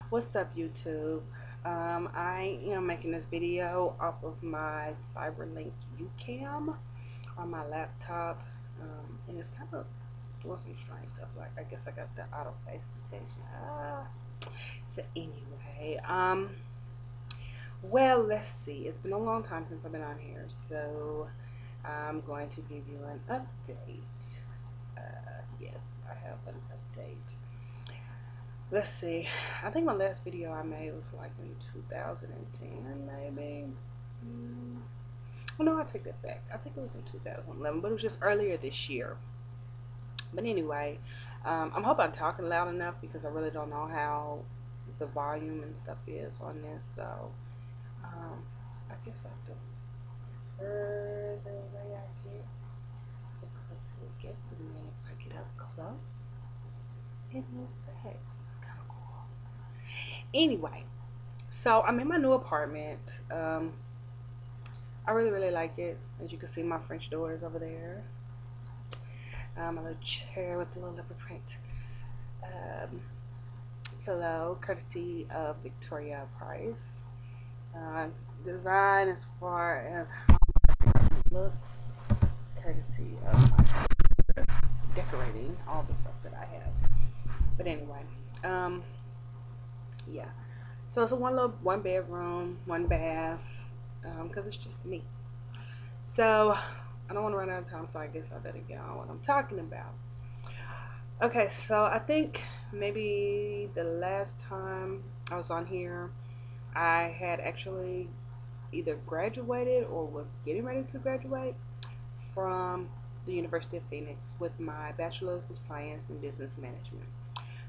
What's up, YouTube? I am making this video off of my Cyberlink UCam on my laptop, and it's kind of doing some strange stuff. Like, I guess I got the auto face detection. So anyway, well, let's see. It's been a long time since I've been on here, so I'm going to give you an update. Yes, I have an update. Let's see. I think my last video I made was like in 2010, maybe. Mm. Oh no, I take that back. I think it was in 2011, but it was just earlier this year. But anyway, I'm hoping I'm talking loud enough because I really don't know how the volume and stuff is on this. So I guess I have to further away I get because it gets to me if I get up close. It moves back. It's kind of cool. Anyway, so I'm in my new apartment. I really like it. As you can see, my French door is over there. A little chair with a little leopard print um, pillow, courtesy of Victoria Price. Uh, Design as far as how it looks, courtesy of my decorating, all the stuff that I have. But anyway, um, yeah. So it's a one bedroom, one bath, because it's just me. So I don't want to run out of time, so I guess I better get on what I'm talking about. Okay, so I think maybe the last time I was on here, I had actually either graduated or was getting ready to graduate from the University of Phoenix with my Bachelor's of Science in Business Management.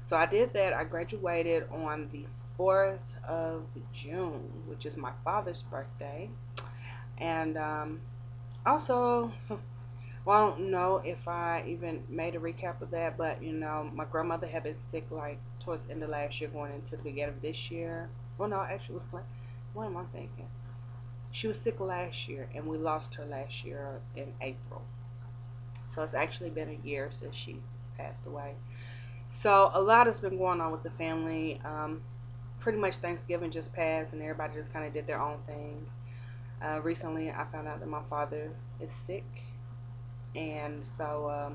So I did that. I graduated on the 4th of June, which is my father's birthday. And also, well, I don't know if I even made a recap of that, but my grandmother had been sick like towards the end of last year, going into the beginning of this year. Well, no, actually, it was what am I thinking? She was sick last year, and we lost her last year in April. So it's actually been a year since she passed away. So a lot has been going on with the family. Pretty much Thanksgiving just passed, and everybody just kind of did their own thing. Recently, I found out that my father is sick, and so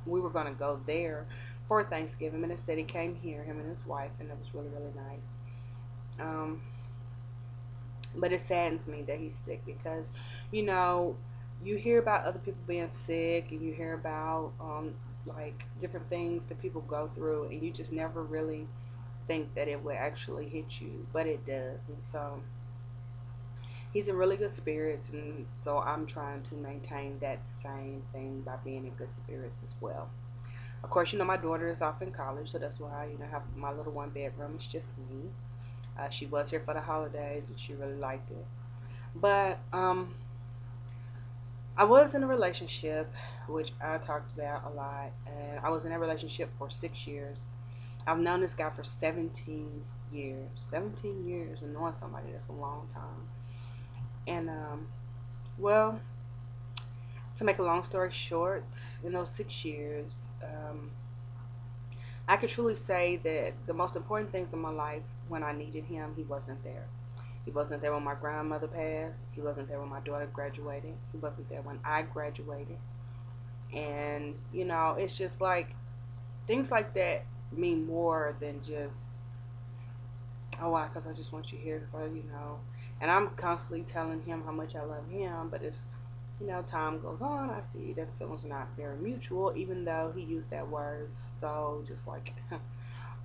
we were gonna go there for Thanksgiving, and instead he came here, him and his wife, and it was really nice. Um, but it saddens me that he's sick because, you know, you hear about other people being sick, and you hear about like different things that people go through, and you just never really think that it will actually hit you, but it does. And so he's in really good spirits, and so I'm trying to maintain that same thing by being in good spirits as well. Of course, my daughter is off in college, so that's why I have my little one bedroom. It's just me. She was here for the holidays, and she really liked it. But I was in a relationship, which I talked about a lot, and I was in a relationship for 6 years. I've known this guy for 17 years. 17 years, and knowing somebody, that's a long time. And well, to make a long story short, in those 6 years, I could truly say that the most important things in my life, when I needed him, he wasn't there. He wasn't there when my grandmother passed. He wasn't there when my daughter graduated. He wasn't there when I graduated. And, it's just like things like that mean more than just, oh, why? Because I just want you here. So. And I'm constantly telling him how much I love him, but it's, time goes on, I see that feelings are not very mutual, even though he used that word so just like,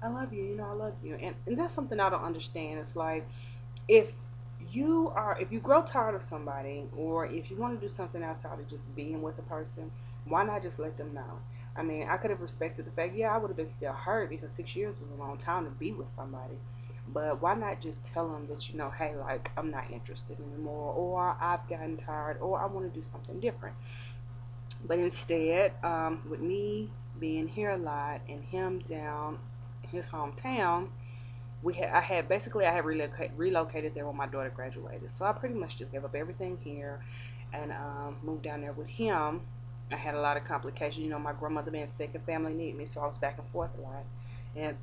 I love you, I love you. And that's something I don't understand. It's like, if if you grow tired of somebody, or if you want to do something outside of just being with the person, why not just let them know? I mean, I could have respected the fact, yeah, I would have been still hurt because 6 years is a long time to be with somebody. But why not just tell them that, hey, like, I'm not interested anymore, or I've gotten tired, or I want to do something different. But instead, with me being here a lot and him down in his hometown, I had relocated there when my daughter graduated. So I pretty much just gave up everything here and moved down there with him. I had a lot of complications, my grandmother being sick and family needed me, so I was back and forth a lot. And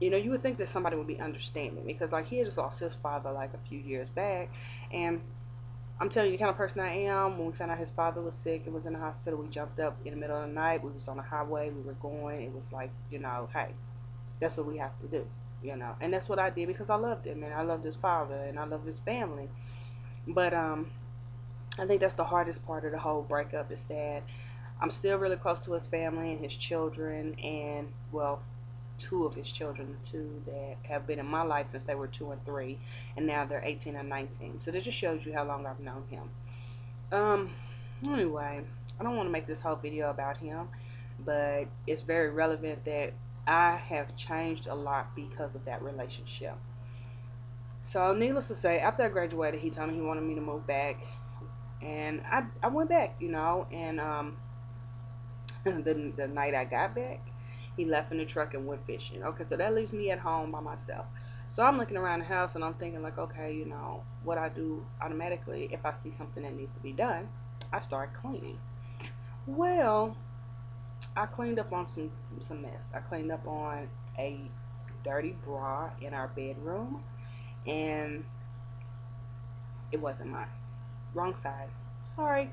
You know, you would think that somebody would be understanding because, like, he had just lost his father like a few years back, and I'm telling you, the kind of person I am. When we found out his father was sick and was in the hospital, we jumped up in the middle of the night. We was on the highway. We were going. It was like, you know, hey, that's what we have to do, you know. And that's what I did because I loved him and I loved his father and I loved his family. But I think that's the hardest part of the whole breakup is that I'm still really close to his family and his children, and well, two of his children, two that have been in my life since they were 2 and 3, and now they're 18 and 19. So that just shows you how long I've known him. Um, anyway, I don't want to make this whole video about him, but it's very relevant that I have changed a lot because of that relationship. So, needless to say, after I graduated, he told me he wanted me to move back, and I went back, you know, and the night I got back, he left in the truck and went fishing. Okay, so that leaves me at home by myself. So I'm looking around the house and I'm thinking like, okay, you know, what I do automatically if I see something that needs to be done, I start cleaning. Well, I cleaned up on some mess. I cleaned up on a dirty bra in our bedroom, and it wasn't mine. Wrong size. Sorry.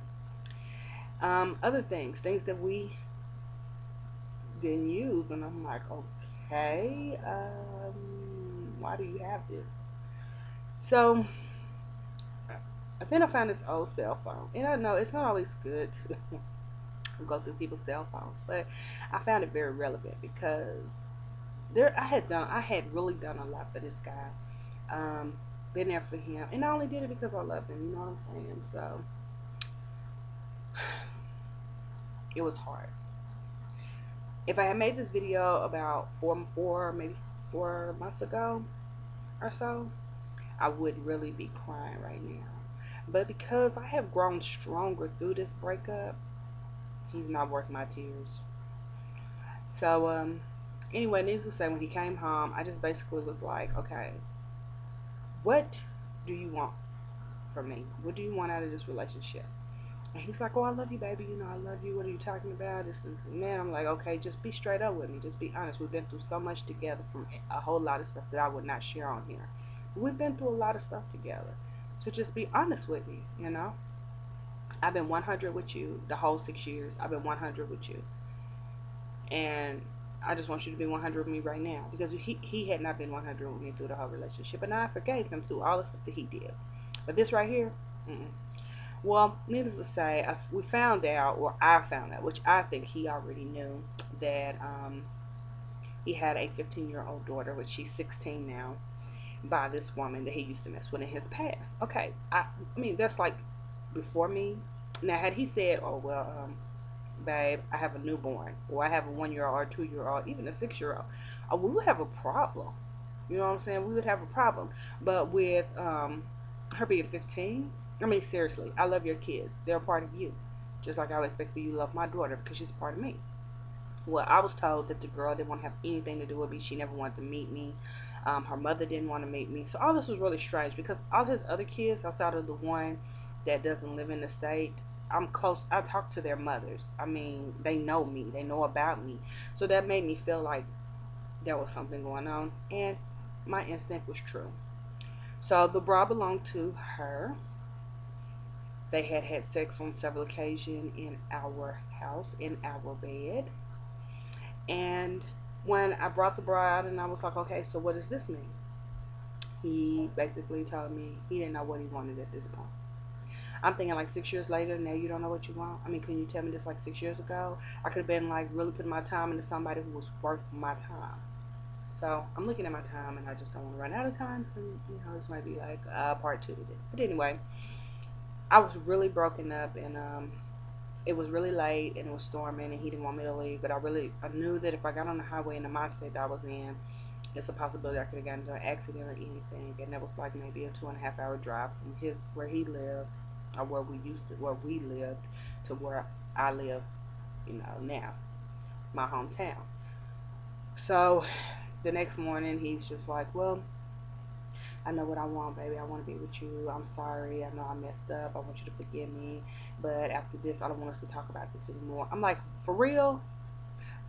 Other things that we didn't use, and I'm like, okay, why do you have this? So then I found this old cell phone, and I know it's not always good to go through people's cell phones, but I found it very relevant because I had really done a lot for this guy, um, been there for him, and I only did it because I loved him. You know what I'm saying? So it was hard. If I had made this video about maybe 4 months ago or so, I would really be crying right now. But because I have grown stronger through this breakup, he's not worth my tears. So, anyway, needless to say, when he came home, I just basically was like, okay, what do you want from me? What do you want out of this relationship? And he's like, oh, I love you, baby. You know, I love you. What are you talking about? This is, man. I'm like, okay, just be straight up with me. Just be honest. We've been through so much together from a whole lot of stuff that I would not share on here. We've been through a lot of stuff together. So just be honest with me, you know? I've been 100 with you the whole 6 years. I've been 100 with you. And I just want you to be 100 with me right now. Because he had not been 100 with me through the whole relationship. And I forgave him through all the stuff that he did. But this right here, well, needless to say, we found out, or I found out, which I think he already knew, that he had a 15-year-old daughter, which she's 16 now, by this woman that he used to mess with in his past. Okay, I mean, that's like before me. Now, had he said, oh, well, babe, I have a newborn, or I have a 1 year old, or 2 year old, even a 6 year old, we would have a problem. You know what I'm saying? We would have a problem. But with her being 15, I mean, seriously, I love your kids. They're a part of you. Just like I would expect for you to love my daughter because she's a part of me. Well, I was told that the girl didn't want to have anything to do with me. She never wanted to meet me. Her mother didn't want to meet me. So all this was really strange because all his other kids, outside of the one that doesn't live in the state, I'm close. I talk to their mothers. I mean, they know me. They know about me. So that made me feel like there was something going on. And my instinct was true. So the bra belonged to her. They had had sex on several occasions in our house, in our bed. And when I brought the bra out and I was like, okay, so what does this mean? He basically told me he didn't know what he wanted at this point. I'm thinking like 6 years later, now you don't know what you want? I mean, can you tell me this like 6 years ago? I could have been like really putting my time into somebody who was worth my time. So I'm looking at my time and I just don't want to run out of time. So, you know, this might be like part 2 of it. But anyway, I was really broken up, and it was really late and it was storming and he didn't want me to leave. But I knew that if I got on the highway in the mind state that I was in, it's a possibility I could have gotten into an accident or anything. And that was like maybe a 2.5 hour drive from where he lived, or where we lived, to where I live, you know, now, my hometown. So the next morning he's just like, well, I know what I want, baby. I want to be with you. I'm sorry. I know I messed up. I want you to forgive me. But after this, I don't want us to talk about this anymore. I'm like, for real?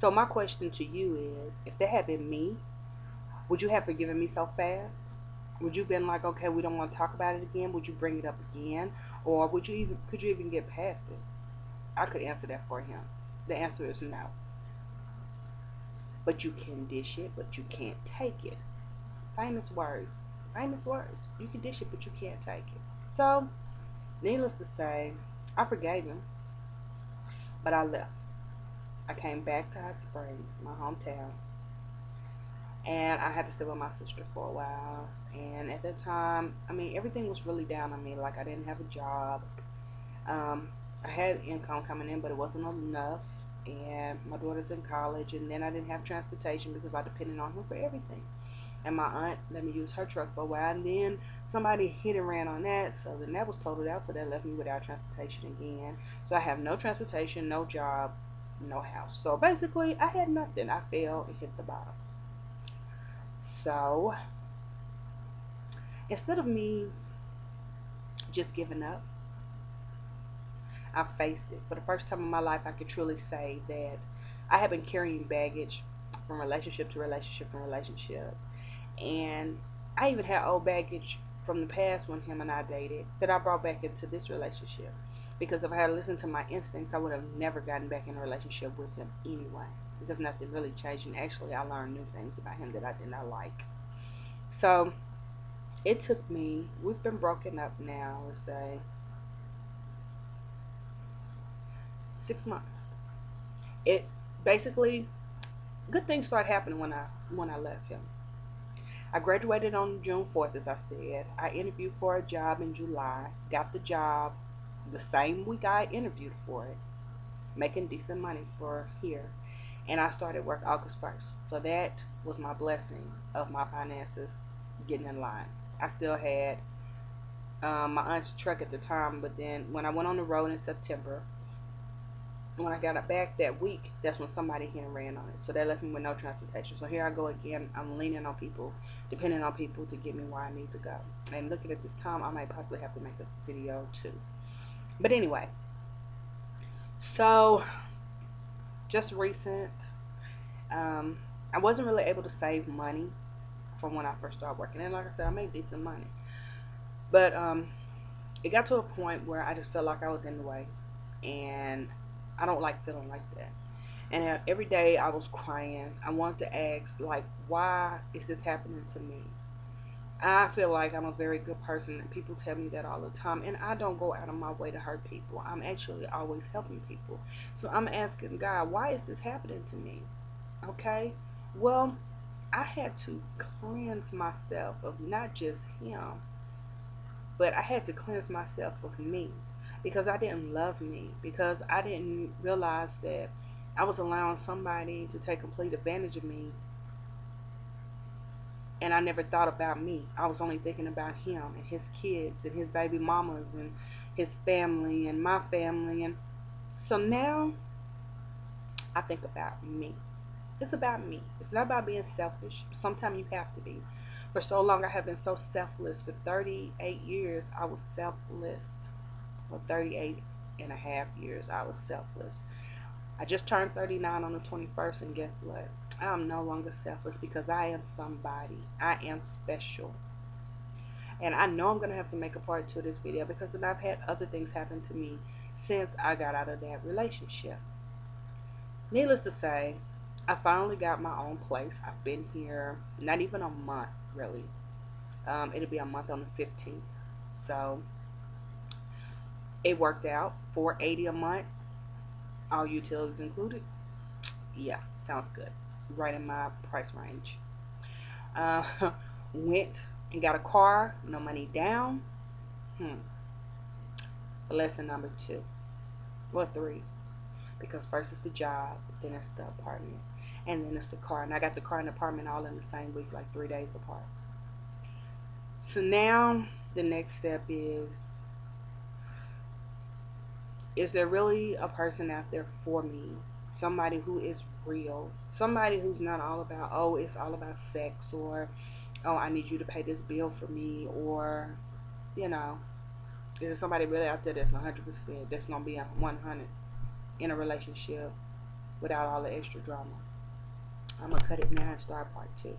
So my question to you is, if that had been me, Would you have forgiven me so fast? Would you been like, okay, we don't want to talk about it again? Would you bring it up again? Or could you even get past it? I could answer that for him. The answer is no. But you can dish it, but you can't take it. Famous words. Famous words. You can dish it, but you can't take it. So, needless to say, I forgave him, but I left. I came back to Hot Springs, my hometown, and I had to stay with my sister for a while. And at that time, I mean, everything was really down on me. Like, I didn't have a job. Um, I had income coming in, but it wasn't enough. And my daughter's in college, and then I didn't have transportation because I depended on him for everything. And my aunt let me use her truck for a while, and then somebody hit and ran on that, so then that was totaled out, so that left me without transportation again. So I have no transportation, no job, no house. So basically, I had nothing. I fell and hit the bottom. So instead of me just giving up, I faced it. For the first time in my life, I could truly say that I have been carrying baggage from relationship to relationship from relationship. And I even had old baggage from the past when him and I dated that I brought back into this relationship. Because if I had listened to my instincts, I would have never gotten back in a relationship with him anyway. Because nothing really changed. And actually, I learned new things about him that I did not like. So it took me, we've been broken up now, let's say, 6 months. It basically, good things started happening when I left him. I graduated on June 4th, as I said. I interviewed for a job in July, got the job the same week I interviewed for it, making decent money for here. And I started work August 1st. So that was my blessing of my finances getting in line. I still had my aunt's truck at the time, but then when I went on the road in September, when I got it back that week, that's when somebody hit and ran on it. So that left me with no transportation. So here I go again. I'm leaning on people, depending on people to get me where I need to go. And looking at this time, I might possibly have to make a video too. But anyway, so just recent, I wasn't really able to save money from when I first started working. And like I said, I made decent money. But it got to a point where I just felt like I was in the way. And I don't like feeling like that. And every day I was crying. I wanted to ask, like, why is this happening to me? I feel like I'm a very good person, and people tell me that all the time. And I don't go out of my way to hurt people. I'm actually always helping people. So I'm asking God, why is this happening to me? Okay? Well, I had to cleanse myself of not just him, but I had to cleanse myself of me because I didn't love me, because I didn't realize that I was allowing somebody to take complete advantage of me, and I never thought about me. I was only thinking about him and his kids and his baby mamas and his family and my family. And so now I think about me. It's about me. It's not about being selfish. Sometimes you have to be. For so long I have been so selfless. For 38 years I was selfless. For 38 and a half years I was selfless. I just turned 39 on the 21st, and guess what? I'm no longer selfless because I am somebody. I am special. And I know I'm going to have to make a part two of this video because then I've had other things happen to me since I got out of that relationship. Needless to say, I finally got my own place. I've been here not even a month, really. It'll be a month on the 15th. So it worked out. $480 a month, all utilities included. Yeah, sounds good. Right in my price range. Uh, went and got a car, no money down. Lesson number 2. Well, 3. Because first it's the job, then it's the apartment, and then it's the car. And I got the car and the apartment all in the same week, like 3 days apart. So now the next step is there really a person out there for me? Somebody who is real. Somebody who's not all about, oh, it's all about sex, or, oh, I need you to pay this bill for me, or, you know, is there somebody really out there that's 100%, that's going to be a 100 in a relationship without all the extra drama? I'm going to cut it now and start part 2.